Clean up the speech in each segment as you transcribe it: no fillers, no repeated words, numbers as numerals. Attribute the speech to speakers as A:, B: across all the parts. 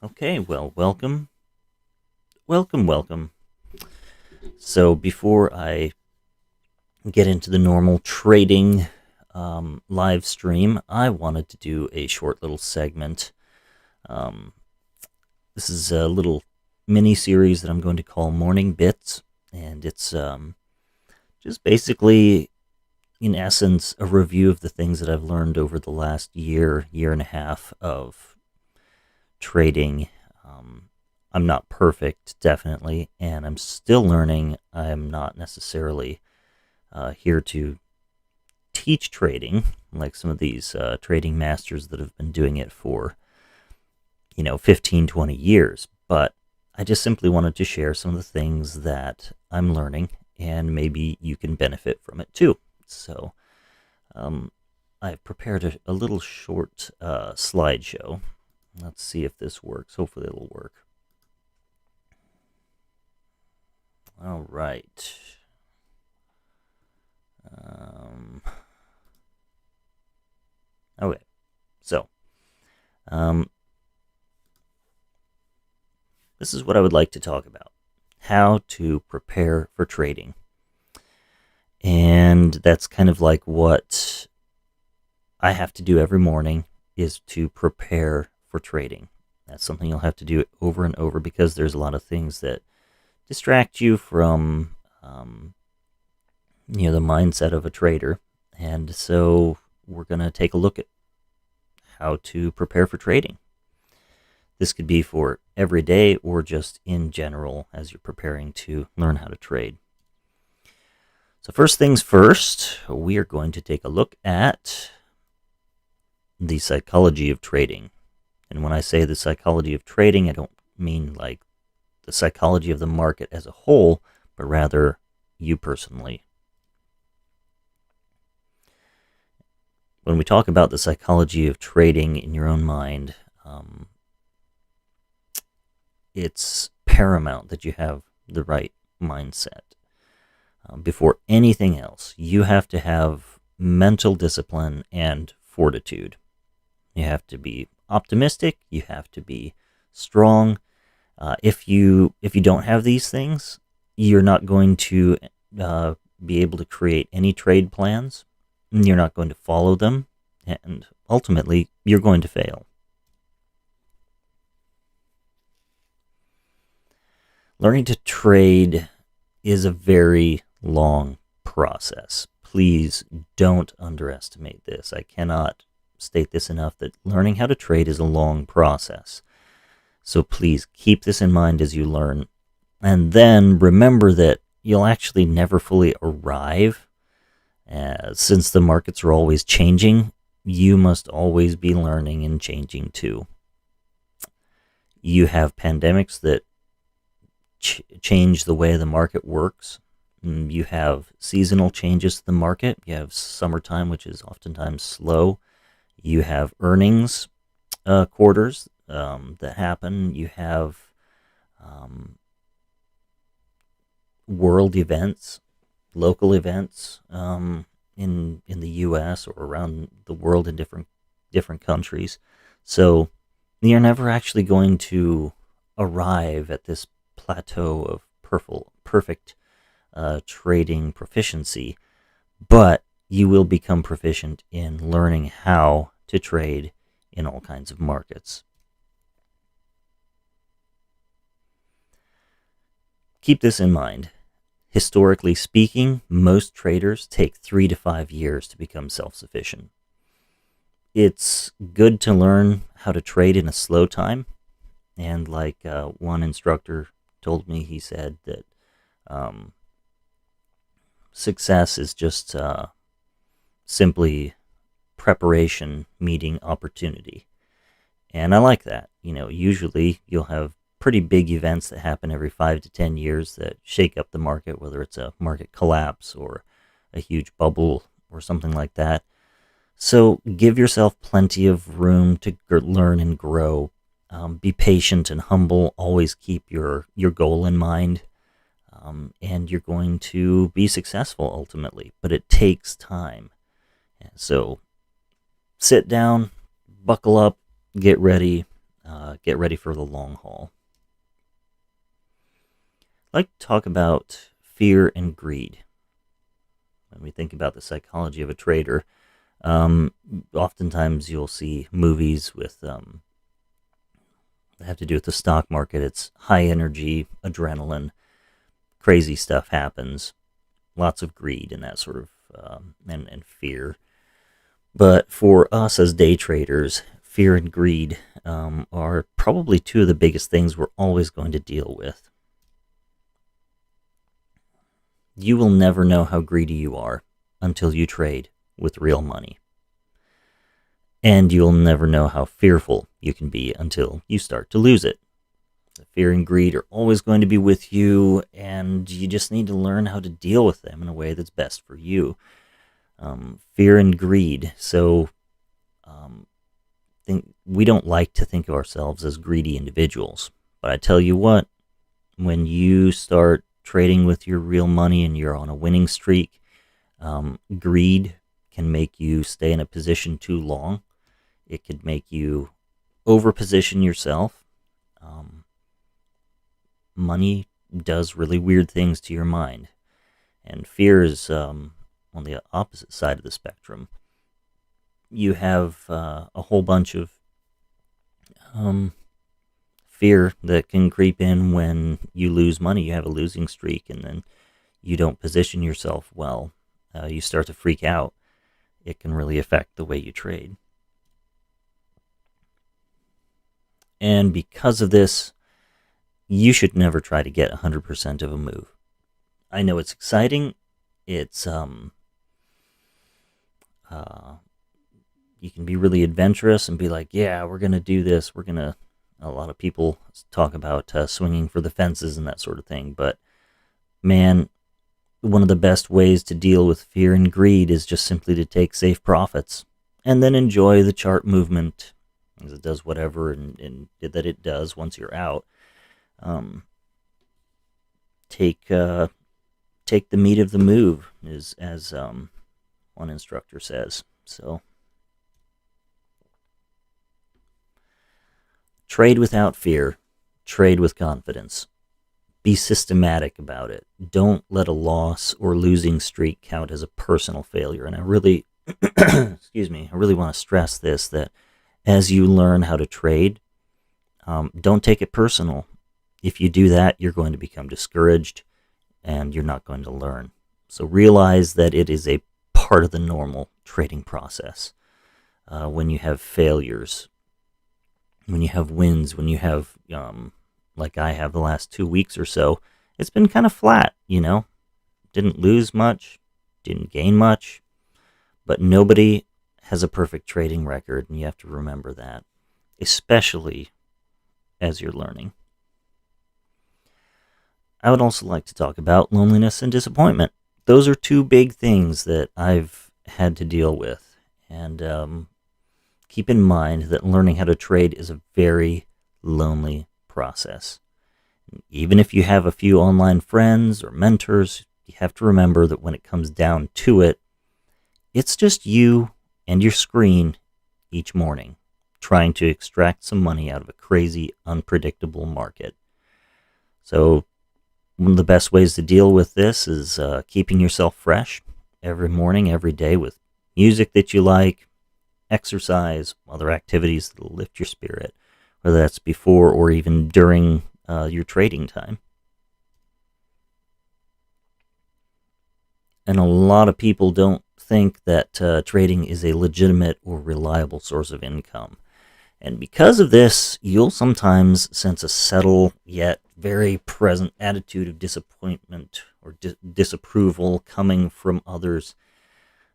A: Okay, well, welcome. So, before I get into the normal trading live stream, I wanted to do a short little segment. Um, this is a little mini series that I'm going to call Morning Bits, and it's just basically, in essence, a review of the things that I've learned over the last year and a half of trading. Um, I'm not perfect, definitely, and I'm still learning. I'm not necessarily here to teach trading like some of these trading masters that have been doing it for, 15, 20 years. But I just simply wanted to share some of the things that I'm learning, and maybe you can benefit from it too. So, um, I've prepared a little short slideshow. Let's see if this works. Hopefully, it'll work. All right. Um, okay. So, um, this is what I would like to talk about: how to prepare for trading. And that's kind of like what I have to do every morning is to prepare for trading. That's something you'll have to do over and over because there's a lot of things that distract you from the mindset of a trader. And so we're going to take a look at how to prepare for trading. This could be for every day or just in general as you're preparing to learn how to trade. So first things first, we are going to take a look at the psychology of trading. And when I say the psychology of trading, I don't mean like the psychology of the market as a whole, but rather you personally. When we talk about the psychology of trading in your own mind, it's paramount that you have the right mindset. Before anything else, you have to have mental discipline and fortitude. You have to be optimistic. You have to be strong. If you don't have these things, you're not going to be able to create any trade plans. You're not going to follow them, and ultimately, you're going to fail. Learning to trade is a very long process. Please don't underestimate this. I cannot state this enough that learning how to trade is a long process. So please keep this in mind as you learn. And then remember that you'll actually never fully arrive. Since the markets are always changing, you must always be learning and changing too. You have pandemics that change the way the market works. You have seasonal changes to the market. You have summertime, which is oftentimes slow. You have earnings quarters that happen. You have world events, local events in the U.S. or around the world in different countries. So you're never actually going to arrive at this plateau of perfect trading proficiency, but you will become proficient in learning how to trade in all kinds of markets. Keep this in mind. Historically speaking, most traders take 3 to 5 years to become self sufficient. It's good to learn how to trade in a slow time. And like one instructor told me, he said that um, success is just simply preparation meeting opportunity. And I like that. Usually you'll have pretty big events that happen every 5 to 10 years that shake up the market, whether it's a market collapse or a huge bubble or something like that. So give yourself plenty of room to learn and grow. Be patient and humble. Always keep your goal in mind. And you're going to be successful ultimately, but it takes time. So sit down, buckle up, get ready. get ready for the long haul. I'd like to talk about fear and greed. When we think about the psychology of a trader, oftentimes you'll see movies with that have to do with the stock market. It's high energy, adrenaline, crazy stuff happens, lots of greed and that sort of and fear. But for us as day traders, fear and greed are probably two of the biggest things we're always going to deal with. You will never know how greedy you are until you trade with real money. And you'll never know how fearful you can be until you start to lose it. Fear and greed are always going to be with you, and you just need to learn how to deal with them in a way that's best for you. Fear and greed. So we don't like to think of ourselves as greedy individuals. But I tell you what, when you start trading with your real money and you're on a winning streak, greed can make you stay in a position too long. It could make you over-position yourself. Money does really weird things to your mind. And fear is on the opposite side of the spectrum. You have a whole bunch of fear that can creep in when you lose money. You have a losing streak and then you don't position yourself well. You start to freak out. It can really affect the way you trade. And because of this, you should never try to get 100% of a move. I know it's exciting. It's you can be really adventurous and be like, yeah, we're going to do this. A lot of people talk about swinging for the fences and that sort of thing. But man, one of the best ways to deal with fear and greed is just simply to take safe profits and then enjoy the chart movement as it does whatever and that it does once you're out. Take the meat of the move, as one instructor says. So trade without fear, trade with confidence. Be systematic about it. Don't let a loss or losing streak count as a personal failure. And I really, excuse me, I really want to stress this, that as you learn how to trade, don't take it personal. If you do that, you're going to become discouraged and you're not going to learn. So realize that it is a part of the normal trading process. When you have failures, when you have wins, when you have, like I have the last 2 weeks or so, it's been kind of flat, Didn't lose much, didn't gain much, but nobody has a perfect trading record, and you have to remember that, especially as you're learning. I would also like to talk about loneliness and disappointment. Those are two big things that I've had to deal with. And keep in mind that learning how to trade is a very lonely process. Even if you have a few online friends or mentors, you have to remember that when it comes down to it, it's just you and your screen each morning trying to extract some money out of a crazy, unpredictable market. So one of the best ways to deal with this is keeping yourself fresh every morning, every day, with music that you like, exercise, other activities that will lift your spirit, whether that's before or even during your trading time. And a lot of people don't think that trading is a legitimate or reliable source of income. And because of this, you'll sometimes sense a subtle yet very present attitude of disappointment or disapproval coming from others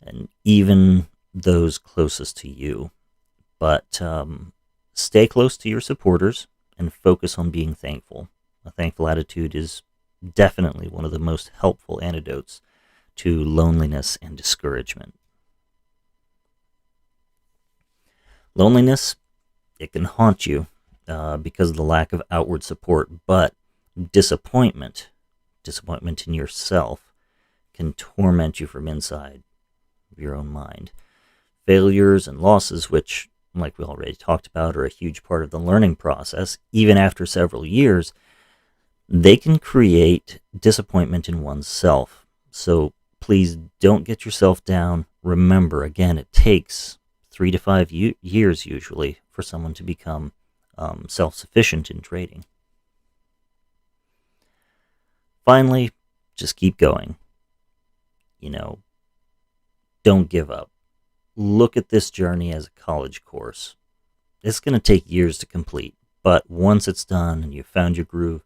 A: and even those closest to you. But stay close to your supporters and focus on being thankful. A thankful attitude is definitely one of the most helpful antidotes to loneliness and discouragement. Loneliness, it can haunt you because of the lack of outward support, but disappointment in yourself can torment you from inside of your own mind. Failures and losses, which like we already talked about, are a huge part of the learning process, even after several years, they can create disappointment in oneself. So please don't get yourself down. Remember, again, it takes 3 to 5 years usually for someone to become self-sufficient in trading. Finally, just keep going. Don't give up. Look at this journey as a college course. It's going to take years to complete, but once it's done and you've found your groove,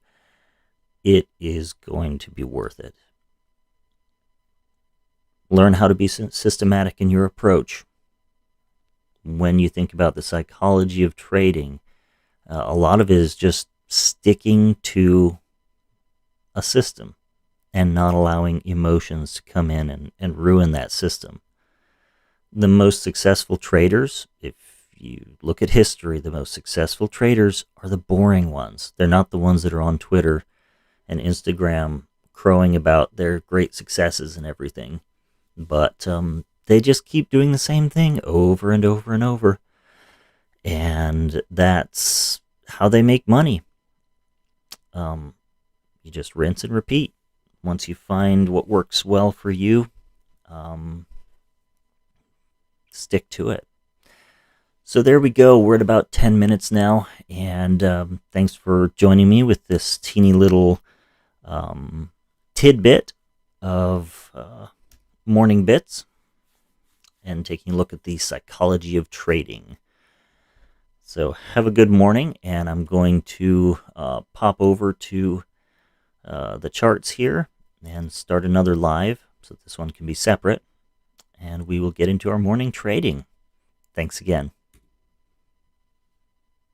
A: it is going to be worth it. Learn how to be systematic in your approach. When you think about the psychology of trading, a lot of it is just sticking to a system and not allowing emotions to come in and ruin that system. The most successful traders, if you look at history, the most successful traders are the boring ones. They're not the ones that are on Twitter and Instagram crowing about their great successes and everything. But they just keep doing the same thing over and over and over. And that's how they make money. You just rinse and repeat. Once you find what works well for you, stick to it. So there we go. We're at about 10 minutes now. And thanks for joining me with this teeny little tidbit of morning bits and taking a look at the psychology of trading. So have a good morning, and I'm going to pop over to the charts here and start another live so this one can be separate, and we will get into our morning trading. Thanks again.